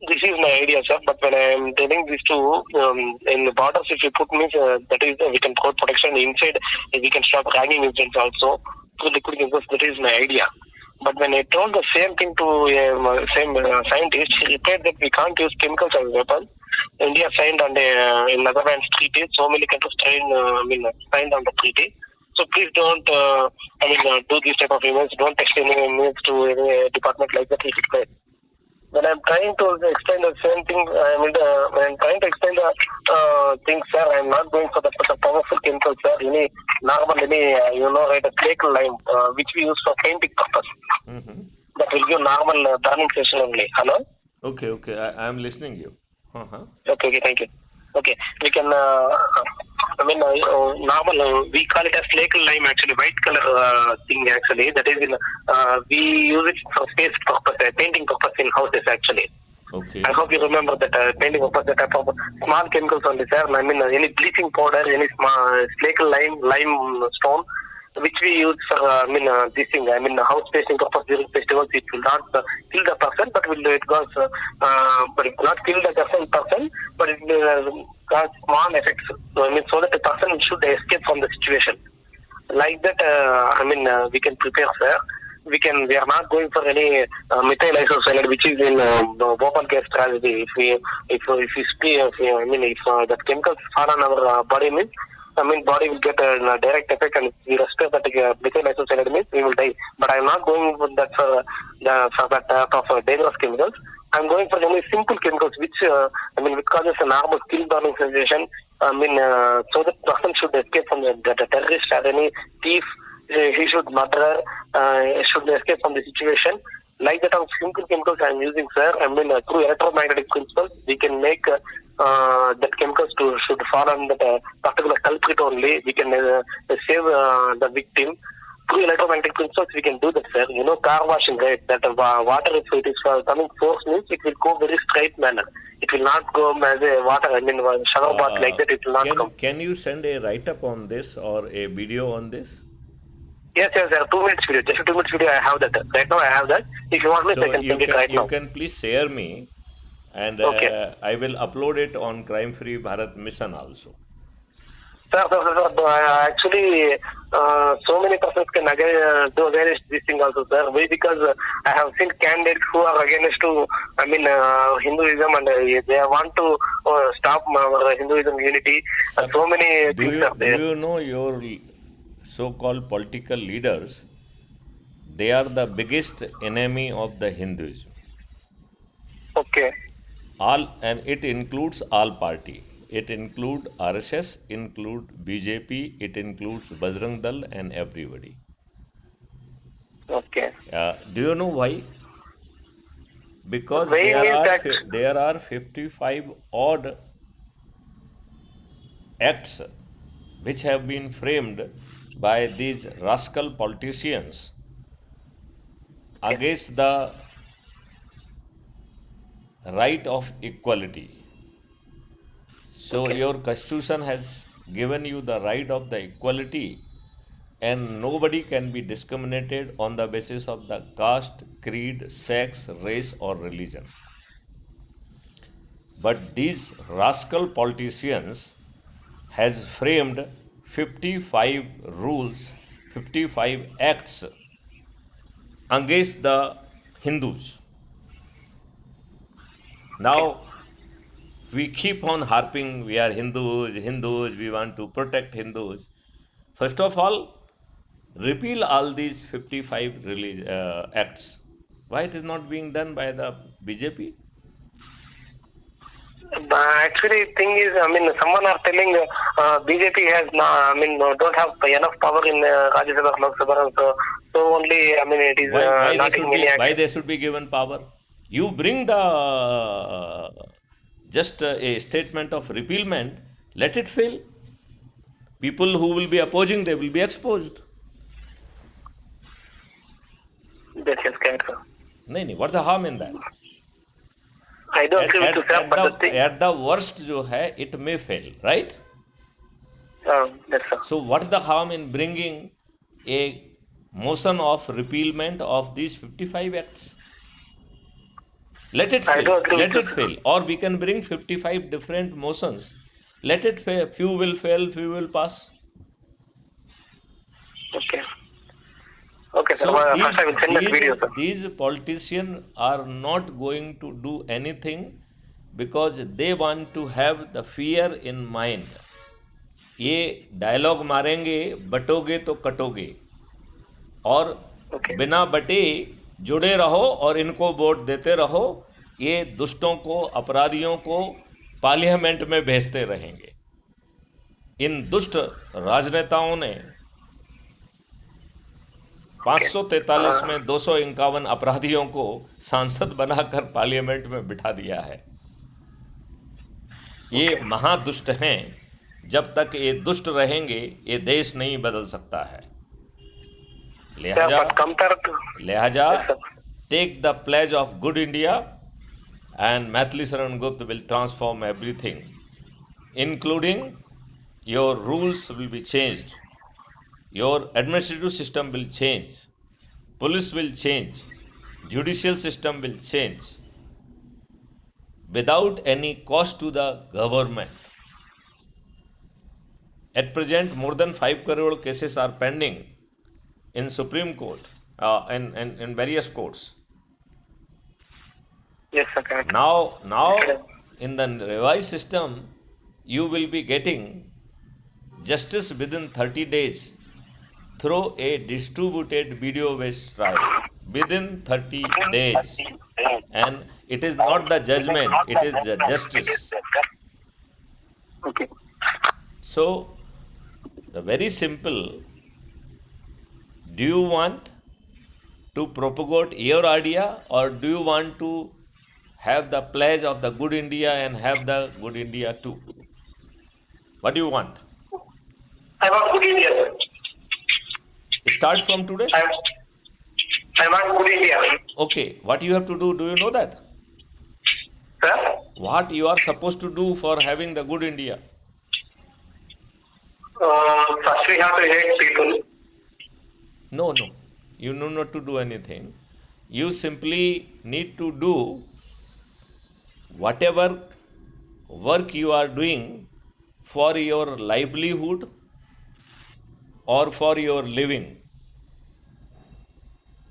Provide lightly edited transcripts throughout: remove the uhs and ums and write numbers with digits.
This is my idea, sir. But when I am telling this to in the borders, if you put means that is we can put protection inside. We can stop ragging incidents also through liquid chemicals. That is my idea. But when I told the same thing to same scientist, he replied that we can't use chemicals as weapon. India signed on the in Netherlands treaty. So many countries signed on the treaty. So please don't do this type of emails. Don't text any emails to any department like that. He replied. When I'm trying to explain the same thing, when I'm trying to explain the thing, sir, I'm not going for the powerful chemical, sir. Any normal, right, a flake lime, which we use for painting purpose. Mm-hmm. That will give normal burning session only. Hello? Okay, okay. I am listening you. Uh-huh. Okay, thank you. Okay, we can, normal, we call it as flake lime actually, white color thing actually. That is we use it for space purpose, painting purpose in houses actually. I Okay. hope you remember that painting of the type of small chemicals on this. Any bleaching powder, any small flake lime stone, which we use for this thing. House painting purpose during festivals. It will not kill the person, but it goes, but it will not kill the person, but it will cause small effects. So that the person should escape from the situation. Like that, we can prepare, sir. We are not going for any methyl isocyanate, which is in open case tragedy. If we spray, if that chemicals are on our body means, body will get a direct effect, and if we respect that methyl isocyanate means we will die. But I'm not going with that for that type of dangerous chemicals. I'm going for only simple chemicals, which causes a normal skin burning sensation. So the person should escape from the terrorist or any thief. He should murder. Should escape from the situation. Like that, of simple chemicals I'm using, sir. Through electromagnetic principles, we can make that chemicals should fall on that particular culprit only. We can save the victim. Through electromagnetic principles, we can do that, sir. Car washing, right? That water, if it is coming force means, it will go very straight manner. It will not go as a water. Shower bath like Uh, that. It will not come. can you send a write-up on this or a video on this? Yes, sir. 2 minutes video. Just a 2 minutes video. I have that. Right now, I have that. If you want me, I So can send it right you now. can please share me, and Okay. I will upload it on Crime Free Bharat Mission also. Actually, so many persons can do against this thing also, sir. Why? Because I have seen candidates who are against to, Hinduism, and they want to stop our Hinduism unity. So many Do things you are there. know your so-called political leaders? They are the biggest enemy of the Hinduism. Okay, All, and it includes all party. It include RSS, include BJP, it includes Bajrang Dal and everybody. okay. Do you know why? Because Why means that? there are 55 odd acts which have been framed by these rascal politicians Okay, against the right of equality. So okay. your constitution has given you the right of the equality, and nobody can be discriminated on the basis of the caste, creed, sex, race, or religion. But these rascal politicians has framed 55 rules, 55 acts against the Hindus. Okay. Now we keep on harping, we are Hindus, Hindus, we want to protect Hindus. First of all, repeal all these 55 acts. Why it is not being done by the BJP? Actually, thing is, someone are telling BJP has don't have enough power in Rajya Sabha, Lok Sabha, so only, it is not taking any Why action. they should be given power? You bring the just a statement of repealment, let it fail. People who will be opposing, they will be exposed. That is correct, sir. नहीं नहीं, what the harm in that? I do agree with you, sir, but the thing, At the worst जो है, it may fail, right? yes, sir. So what the harm in bringing a motion of repealment of these 55 acts? Let it I fail. do agree with Let you, it sir. fail. Or we can bring 55 different motions. Let it fail. Few will fail, few will pass. Okay. Okay, sir. So Well, first these I will send that these video, sir. these politicians are not going to do anything because they want to have the fear in mind. ये dialogue मारेंगे बटोगे तो कटोगे और Okay. बिना बटे जुड़े रहो और इनको वोट देते रहो, ये दुष्टों को अपराधियों को पार्लियामेंट में भेजते रहेंगे। इन दुष्ट राजनेताओं ने Okay. 543 में 251 अपराधियों को सांसद बनाकर पार्लियामेंट में बिठा दिया है। ये Okay. महादुष्ट हैं। जब तक ये दुष्ट रहेंगे ये देश नहीं बदल सकता है। Yeah, लिहाजा but compared to लिहाजा yes, sir. Take the pledge of good India and Mathili Saran Gupta will transform everything, including your rules will be changed, your administrative system will change, police will change, judicial system will change without any cost to the government. At present, more than 5 crore cases are pending in Supreme Court, in various courts. Yes, sir. Correct. Now, in the revised system, you will be getting justice within 30 days through a distributed video based trial. Within 30 days. And it is not the judgment, it is the justice. Okay. So, the very simple, do you want to propagate your idea or do you want to have the pledge of the good India and have the good India too? What do you want? I want good India, sir. Start from today? I want good India. Okay, what you have to do you know that? Sir? What you are supposed to do for having the good India? First we have to hate people. No. You know not to do anything. You simply need to do whatever work you are doing for your livelihood or for your living.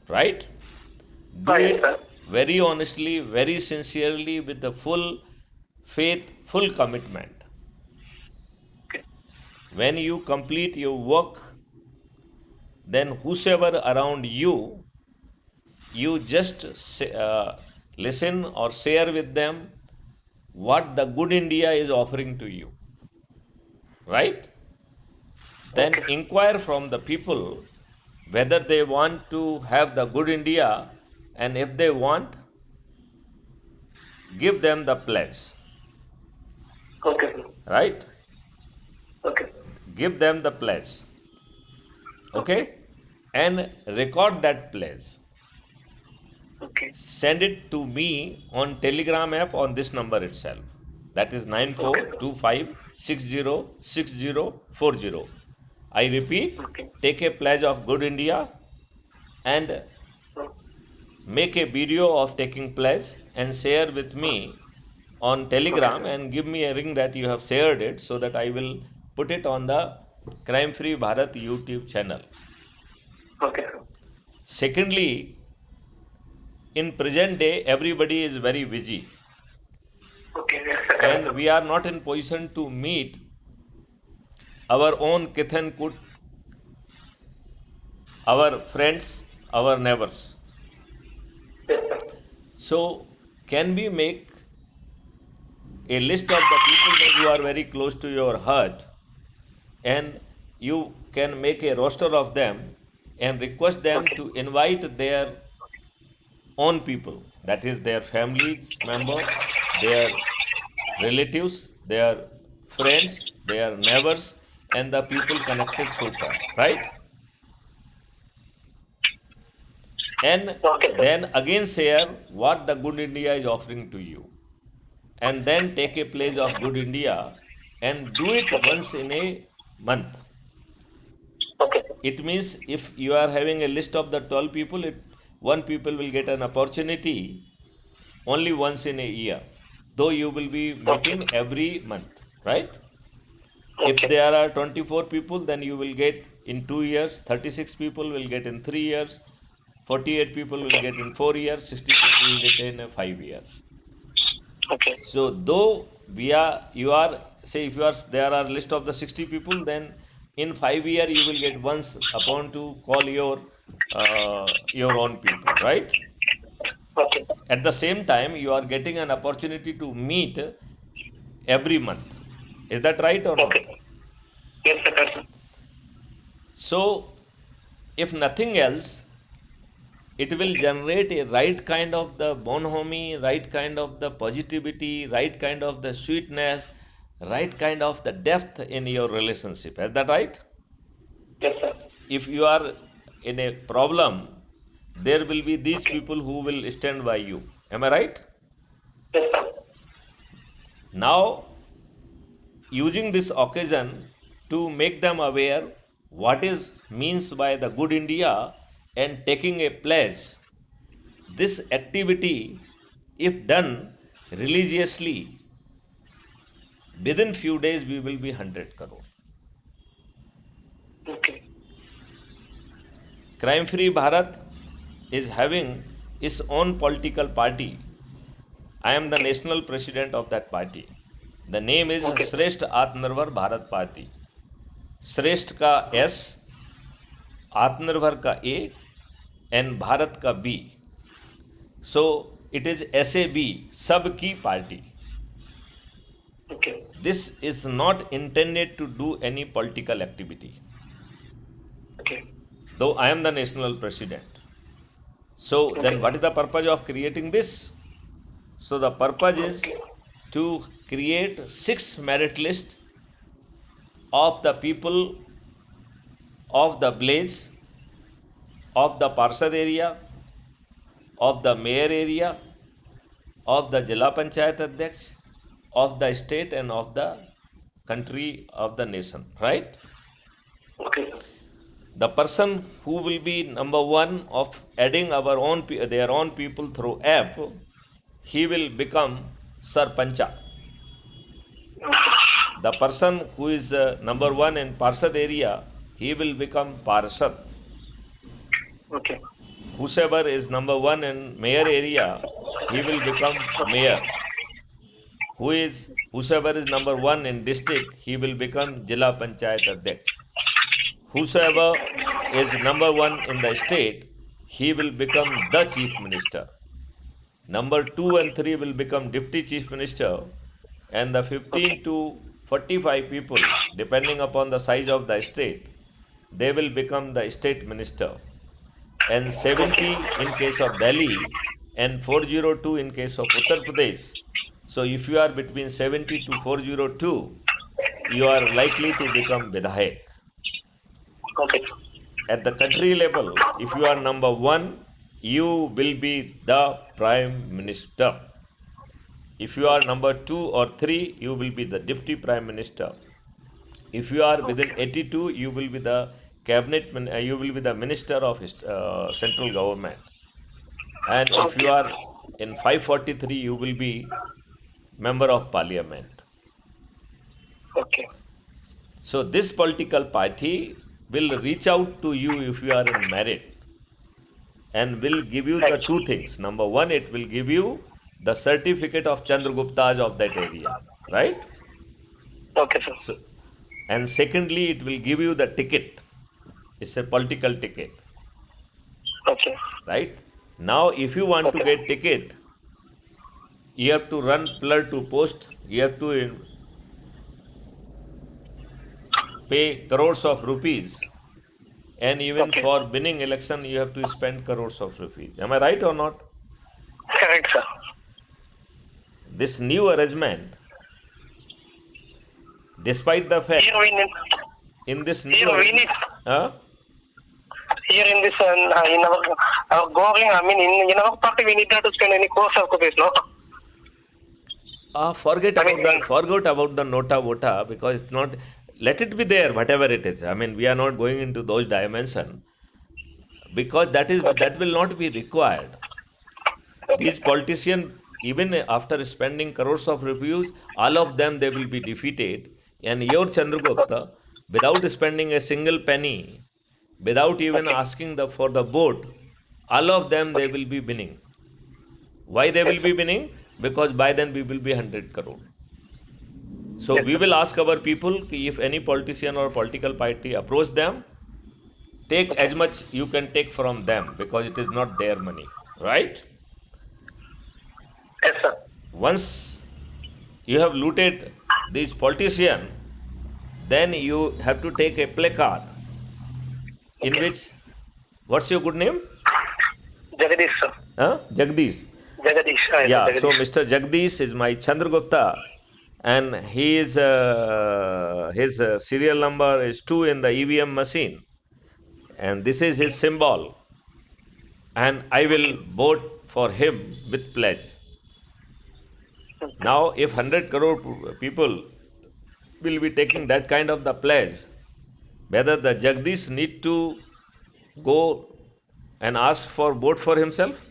Right? Do Yes, it sir. very honestly, very sincerely, with the full faith, full commitment. Okay. When you complete your work, then whosoever around you, you just listen or share with them what the good India is offering to you. Right? Then Okay. inquire from the people whether they want to have the good India, and if they want, give them the pledge. Okay, sir. Right? Okay. Give them the pledge. Okay? And record that pledge. Okay. Send it to me on Telegram app on this number itself. That is Okay. 9425606040. I repeat, Okay. take a pledge of good India and make a video of taking pledge and share with me on Telegram and give me a ring that you have shared it so that I will put it on the Crime Free Bharat YouTube channel. Okay, sir. Secondly, in present day everybody is very busy Okay. Yes, sir. and Correct. we are not in position to meet our own kith and kud, our friends, our neighbors. Yes, sir. So, can we make a list of the people that who are very close to your heart, and you can make a roster of them and request them Okay. to invite their own people, that is their families member, their relatives, their friends, their neighbors, and the people connected so far, right? And Okay, sir. then again share what the good India is offering to you. And then take a pledge of good India and do it Okay. once in a month. Okay, sir. It means if you are having a list of the 12 people, one people will get an opportunity only once in a year, though you will be Okay. meeting every month, right? If Okay. there are 24 people, then you will get in 2 years, 36 people will get in 3 years, 48 people will Okay. get in 4 years, 60 people will get in 5 years. Okay. So though you are, say if you are, there are list of the 60 people, then in 5 year you will get once upon to call your own people, right? Okay. At the same time, you are getting an opportunity to meet every month. Is that right or not? Okay. Yes, sir. That's So, if nothing else, it will generate a right kind of the bonhomie, right kind of the positivity, right kind of the sweetness, right kind of the depth in your relationship. Is that right? yes, sir. If you are in a problem, there will be these Okay. people who will stand by you. Am I right? Yes, sir. Now, using this occasion to make them aware what is means by the good India and taking a pledge, this activity, if done religiously, within few days we will be 100 crore. Okay. Crime free Bharat is having its own political party. I am the Okay. national president of that party. The name is Okay, sir. श्रेष्ठ आत्मनिर्भर Bharat party. श्रेष्ठ का S, आत्मनिर्भर का ए, and Bharat का B. So it is SAB, सबकी पार्टी. Okay. This is not intended to do any political activity, Okay. though I am the national president. So then Okay. what is the purpose of creating this? So the purpose is Okay. to create 6 merit list of the people of the village, of the Parshad area, of the mayor area, of the Jila Panchayat Adhyaksh, of the state and of the country of the nation, right? Okay, sir. The person who will be number one of adding their own people through app, he will become Sarpancha. The person who is number one in Parshad area, he will become Parshad. Okay. Whosoever is number one in mayor area, he will become mayor. Whosoever is number one in district, he will become Jila Panchayat Adhyaksh. Okay. Whosoever is number one in the state, he will become the chief minister. Number 2 and 3 will become deputy chief minister, and the Okay. 15 to 45 people, depending upon the size of the state, they will become the state minister. And 70 in case of Delhi, and 402 in case of Uttar Pradesh. So if you are between 70 to 402, you are likely to become Vidhayak. Okay. At the country level, if you are number one, you will be the prime minister. If you are Okay. number 2 or 3, you will be the deputy prime minister. If you are within Okay. 82, you will be the you will be the minister of central government. And if you Okay. are in 543, you will be member of parliament. Okay. So this political party will reach out to you if you are in merit, and will give you Right. the two things. Number one, it will give you the certificate of Chandraguptaj of that area, right? Okay, sir. So, and secondly, it will give you the ticket. It's a political ticket, Okay. right? Now, if you want to Okay. get ticket, you have to run pillar to post. You have to pay crores of rupees, and even Okay. for winning election, you have to spend crores of rupees. Am I right or not? Correct, sir. This new arrangement, despite the fact Here we need, in this new here we need, huh? here in this, in our going, I mean, in our party, we need not to spend any course of rupees, no? Forget I about mean, the nota vota, because it's not. Let it be there, whatever it is. I mean, we are not going into those dimension, because okay. that will not be required. Okay. These politicians, even after spending crores of rupees, all of them they will be defeated. And your Chandragupta, without spending a single penny, without even Okay. asking for the vote, all of them they Okay. will be winning. Why they Yes, will sir. be winning? Because by then we will be 100 crore. So Yes, we sir. will ask our people if any politician or political party approach them, take Okay. as much you can take from them because it is not their money, right? Yes, sir. Once you have looted these politician, then you have to take a placard in Okay. which, what's your good name? Jagdish, sir. Huh? Jagdish. Jagdish. Yes, sir. Yeah, so Jagdish. Mr. Jagdish is my Chandragupta, and he is his serial number is 2 in the EVM machine, and this is his Okay. symbol, and I will Okay. vote for him with pledge. Okay. Now, if 100 crore people will be taking that kind of the pledge, whether the Jagdish need to go and ask for vote for himself,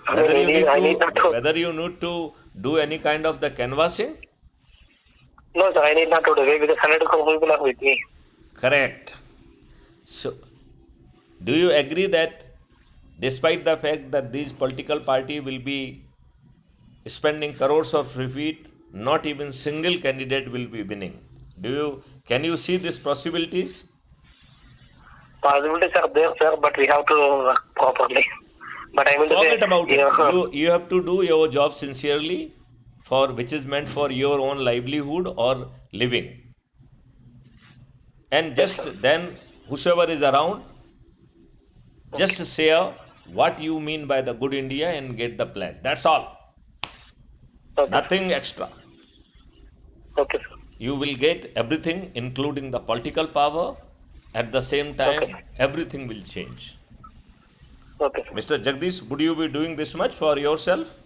I mean, I need not to. whether you need to do any kind of the canvassing. No, sir, I need not to do it because 100 crore people are with me. Correct. So, do you agree that despite the fact that these political party will be spending crores of repeat, not even single candidate will be winning? Can you see these possibilities? Possibilities are there, sir, but we have to work properly. But I mean to say, Forget about it. yeah, You have to do your job sincerely, for which is meant for your own livelihood or living. And yes, sir. just then, whosoever is around, Okay. just share what you mean by the good India and get the pledge. That's all. Okay, sir. Nothing extra. Okay, sir. You will get everything, including the political power. At the same Okay. time, everything will change. Okay, sir. Mr. Jagdish, would you be doing this much for yourself?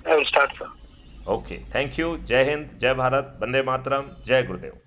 I will start, sir. Okay. Thank you. Jai Hind, Jai Bharat, Bande Mataram, Jai Gurudev.